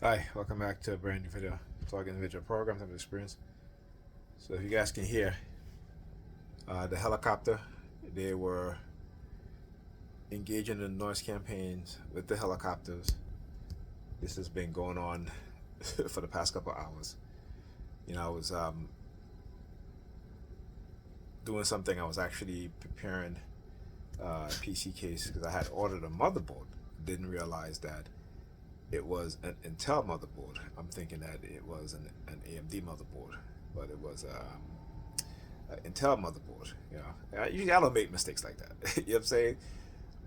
Hi, welcome back to a brand new video. Talking individual programs of experience. So if you guys can hear the helicopter, they were engaging in noise campaigns with the helicopters. This has been going on for the past couple hours. I was doing something. I was actually preparing a PC case because I had ordered a motherboard. Didn't realize that it was an Intel motherboard. I'm thinking that it was an AMD motherboard, but it was an Intel motherboard. Usually I don't make mistakes like that. You know what I'm saying?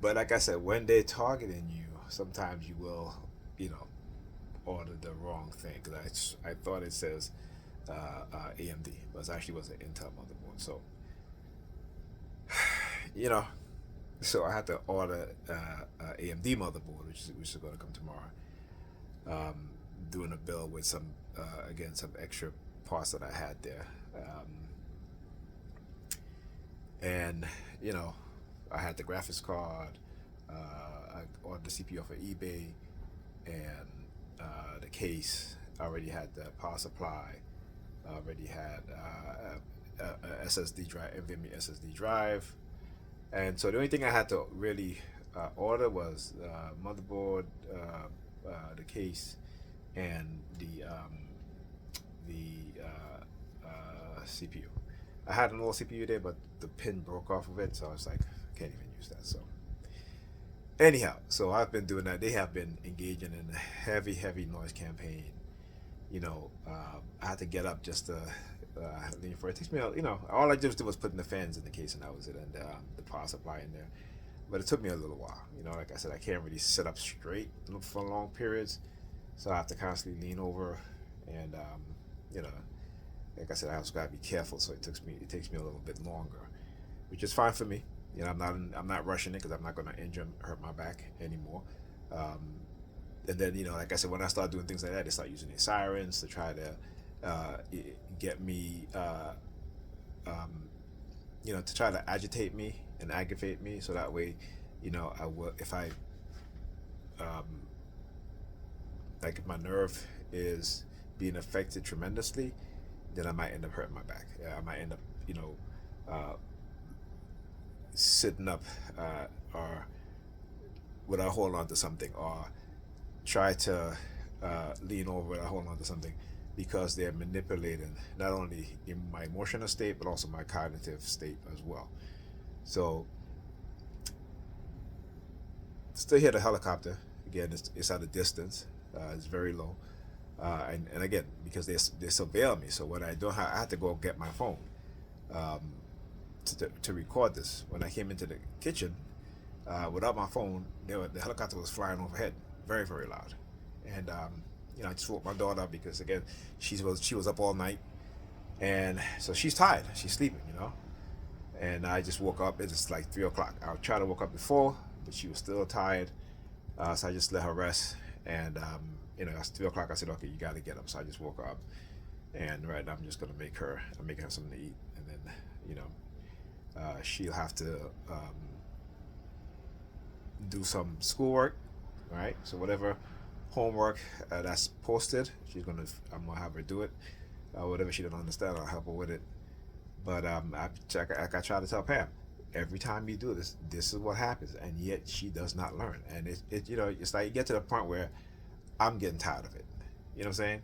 But like I said, when they're targeting you, sometimes you will, you know, order the wrong thing. Because I thought it says AMD, but it actually was an Intel motherboard. So, you know, so I had to order AMD motherboard, which is going to come tomorrow. Doing a build with some again some extra parts that I had there, and you know I had the graphics card. I ordered the CPU off of eBay, and the case. I already had the power supply. I already had a SSD drive, NVMe SSD drive, and so the only thing I had to really order was motherboard, the case, and the CPU. I had an old CPU there, but the pin broke off of it, so I was like, I can't even use that. So anyhow, so I've been doing that. They have been engaging in a heavy noise campaign. I had to get up just to lean for it. It takes me, all I just did was putting the fans in the case, and that was it, and the power supply in there. But it took me a little while. Like I said, I can't really sit up straight for long periods, so I have to constantly lean over, and you know, like I said, I also got to be careful. So it takes me a little bit longer, which is fine for me. I'm not rushing it because I'm not going to hurt my back anymore. Um, and then like I said, when I start doing things like that, they start using these sirens to try to get me, to try to agitate me and aggravate me, so that way, I will if I um, like if my nerve is being affected tremendously, then I might end up hurting my back. I might end up, uh, sitting up or without holding on to something, or try to lean over without holding on to something, because they're manipulating not only in my emotional state but also my cognitive state as well. So still hear the helicopter again. It's at a distance. It's very low, and again, because they surveil me. So when I don't have, I had to go get my phone um, to record this. When I came into the kitchen without my phone, the helicopter was flying overhead, very loud, and I just woke my daughter up because again, she was up all night, and so she's tired. She's sleeping, and I just woke up. It's like 3 o'clock. I tried to wake up before, but she was still tired, so I just let her rest. And it's 3 o'clock. I said, okay, you got to get up. So I just woke her up, and right now I'm just gonna I'm making her something to eat, and then she'll have to do some schoolwork, right? So whatever homework that's posted, I'm gonna have her do it. Whatever she don't understand, I'll help her with it. But I try to tell Pam, every time you do this, this is what happens, and yet she does not learn. And it's like you get to the point where I'm getting tired of it. You know what I'm saying?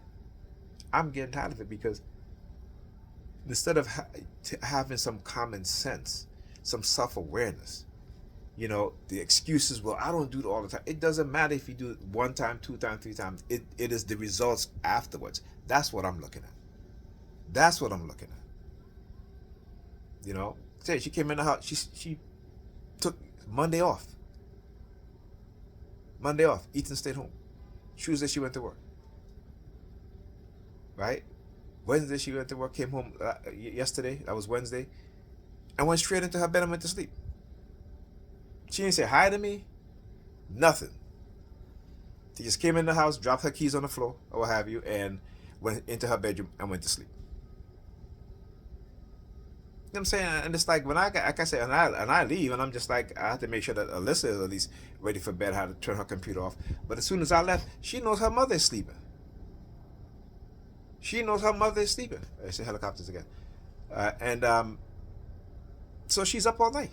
I'm getting tired of it because instead of having some common sense, some self awareness, the excuses. Well, I don't do it all the time. It doesn't matter if you do it one time, 2 times, 3 times. It is the results afterwards. That's what I'm looking at. That's what I'm looking at. Say she came in the house. She took Monday off. Monday off. Ethan stayed home. Tuesday she went to work. Right. Wednesday she went to work. Came home yesterday. That was Wednesday, and went straight into her bed and went to sleep. She didn't say hi to me. Nothing. She just came in the house, dropped her keys on the floor or what have you, and went into her bedroom and went to sleep. what I'm saying? And it's like when like I said, and I leave, and I'm just like, I have to make sure that Alyssa is at least ready for bed, how to turn her computer off. But as soon as I left, she knows her mother is sleeping. She knows her mother is sleeping. I see helicopters again. And so she's up all night.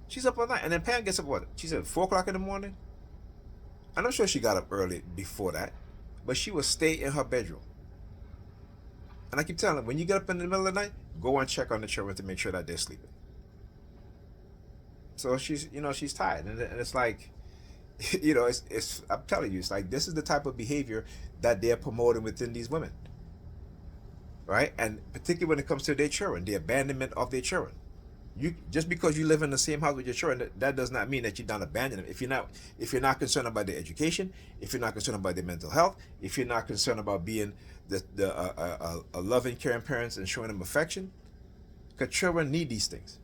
She's up all night. And then Pam gets up, what? She said 4 o'clock in the morning? And I'm sure she got up early before that. But she would stay in her bedroom. And I keep telling her, when you get up in the middle of the night, go and check on the children to make sure that they're sleeping. So she's, she's tired. And it's like, I'm telling you, it's like, this is the type of behavior that they're promoting within these women. Right? And particularly when it comes to their children, the abandonment of their children. Just because you live in the same house with your children, that does not mean that you don't abandon them. If you're not concerned about their education, if you're not concerned about their mental health, if you're not concerned about being a loving, caring parents and showing them affection, because children need these things.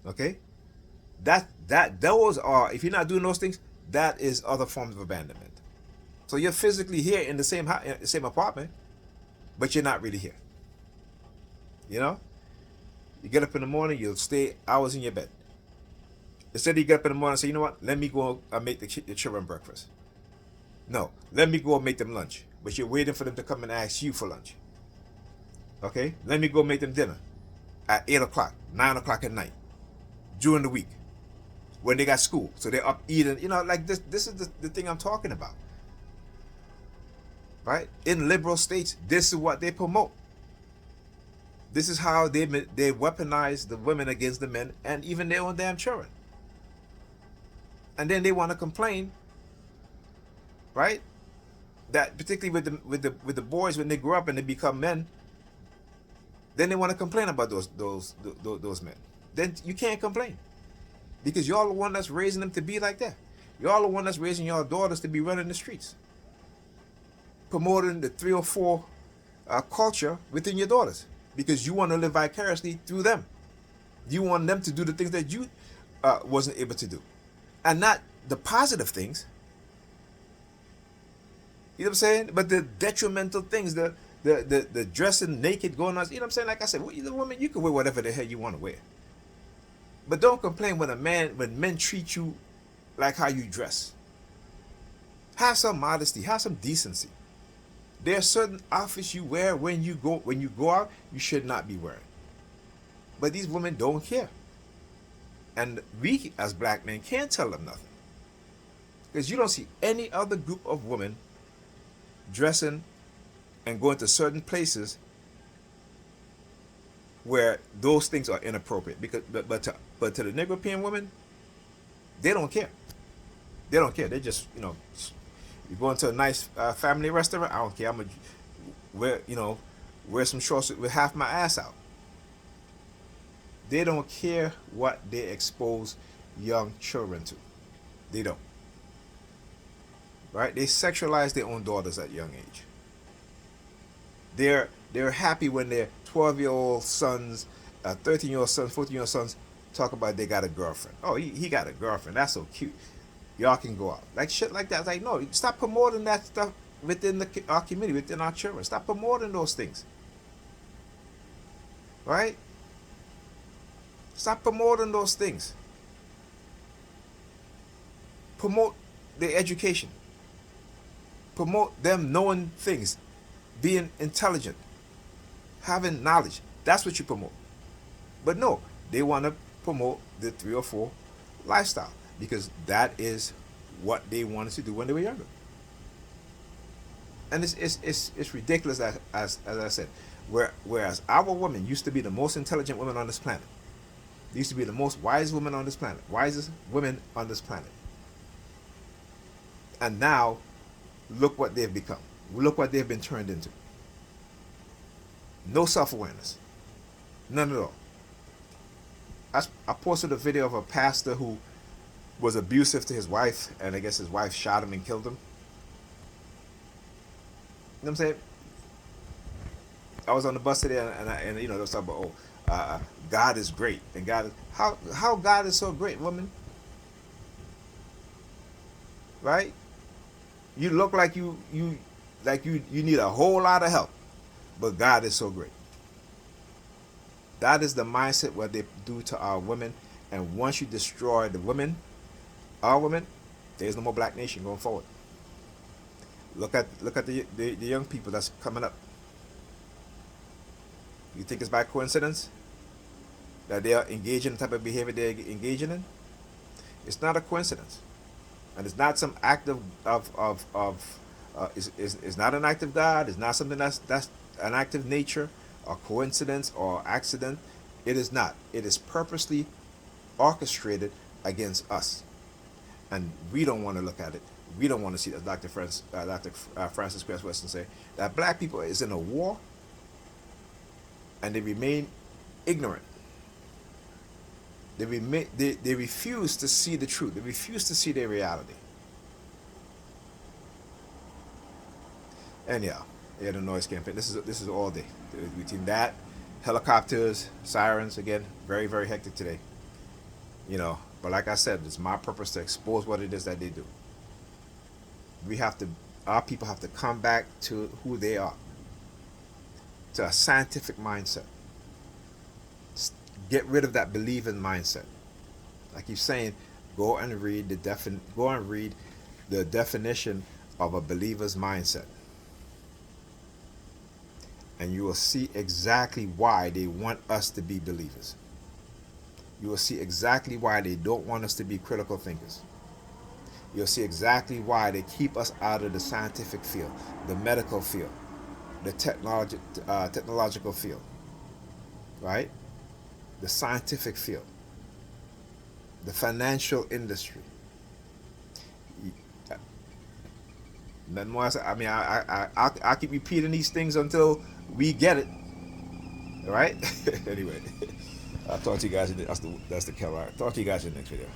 Okay, those are, if you're not doing those things, that is other forms of abandonment. So you're physically here in the same house, in the same apartment, but you're not really here. You get up in the morning, you'll stay hours in your bed. Instead, you get up in the morning and say, you know what, let me go and make the children breakfast. No, let me go and make them lunch. But you're waiting for them to come and ask you for lunch. Okay? Let me go make them dinner at 8 o'clock, 9 o'clock at night, during the week, when they got school. So they're up eating, like this. This is the thing I'm talking about. Right? In liberal states, this is what they promote. This is how they weaponize the women against the men and even their own damn children. And then they want to complain, right? That particularly with the boys, when they grow up and they become men, then they want to complain about those men. Then you can't complain, because y'all the one that's raising them to be like that. Y'all the one that's raising your daughters to be running the streets, promoting the 304 culture within your daughters. Because you want to live vicariously through them. You want them to do the things that you wasn't able to do. And not the positive things. You know what I'm saying? But the detrimental things, the dressing naked, going on. You know what I'm saying? Like I said, the woman, you can wear whatever the hell you want to wear. But don't complain when men treat you like how you dress. Have some modesty. Have some decency. There are certain outfits you wear when you go out, you should not be wearing. But these women don't care. And we, as black men, can't tell them nothing. Because you don't see any other group of women dressing and going to certain places where those things are inappropriate. But to the Negro women, they don't care. They don't care. They just, you go into a nice family restaurant, I don't care. I'm going to wear some shorts with half my ass out. They don't care what they expose young children to. They don't. Right? They sexualize their own daughters at a young age. They're happy when their 12-year-old sons, 13-year-old sons, 14-year-old sons talk about they got a girlfriend. Oh, he got a girlfriend. That's so cute. Y'all can go out. Like shit like that. It's like, no, stop promoting that stuff within our community, within our children. Stop promoting those things. Right? Stop promoting those things. Promote their education. Promote them knowing things, being intelligent, having knowledge. That's what you promote. But no, they want to promote the 304 lifestyle, because that is what they wanted to do when they were younger. And it's ridiculous, as I said. Whereas our women used to be the most intelligent women on this planet. They used to be the most wise women on this planet. Wisest women on this planet. And now, look what they've become. Look what they've been turned into. No self-awareness. None at all. I posted a video of a pastor who was abusive to his wife, and I guess his wife shot him and killed him. You know what I'm saying? I was on the bus today, and they was talking about, God is great, and God is, how God is so great, woman? Right? You look like you need a whole lot of help, but God is so great. That is the mindset what they do to our women. And once you destroy the women, our women, there's no more black nation going forward. Look at the young people that's coming up. You think it's by coincidence that they are engaging in the type of behavior they're engaging in? It's not a coincidence, and it's not some act of is not an act of God. It's not something that's an act of nature, or coincidence, or accident. It is not. It is purposely orchestrated against us, and we don't want to look at it. We don't want to see, as Dr. Francis Cress Weston say, that black people is in a war, and they remain ignorant. They refuse to see the truth. They refuse to see their reality. Anyhow, yeah, the noise campaign. This is all day. Between that, helicopters, sirens, again, very, very hectic today. But like I said, it's my purpose to expose what it is that they do. Our people have to come back to who they are, to a scientific mindset. Get rid of that believing mindset. I keep saying, go and read the definition of a believer's mindset, and you will see exactly why they want us to be believers. You will see exactly why they don't want us to be critical thinkers. You'll see exactly why they keep us out of the scientific field, the medical field, the technological field, right? The scientific field, the financial industry. Nothing more. I mean, I'll keep repeating these things until we get it. All right. Anyway, I'll talk to you guys. That's the Keller. Talk to you guys in the next video.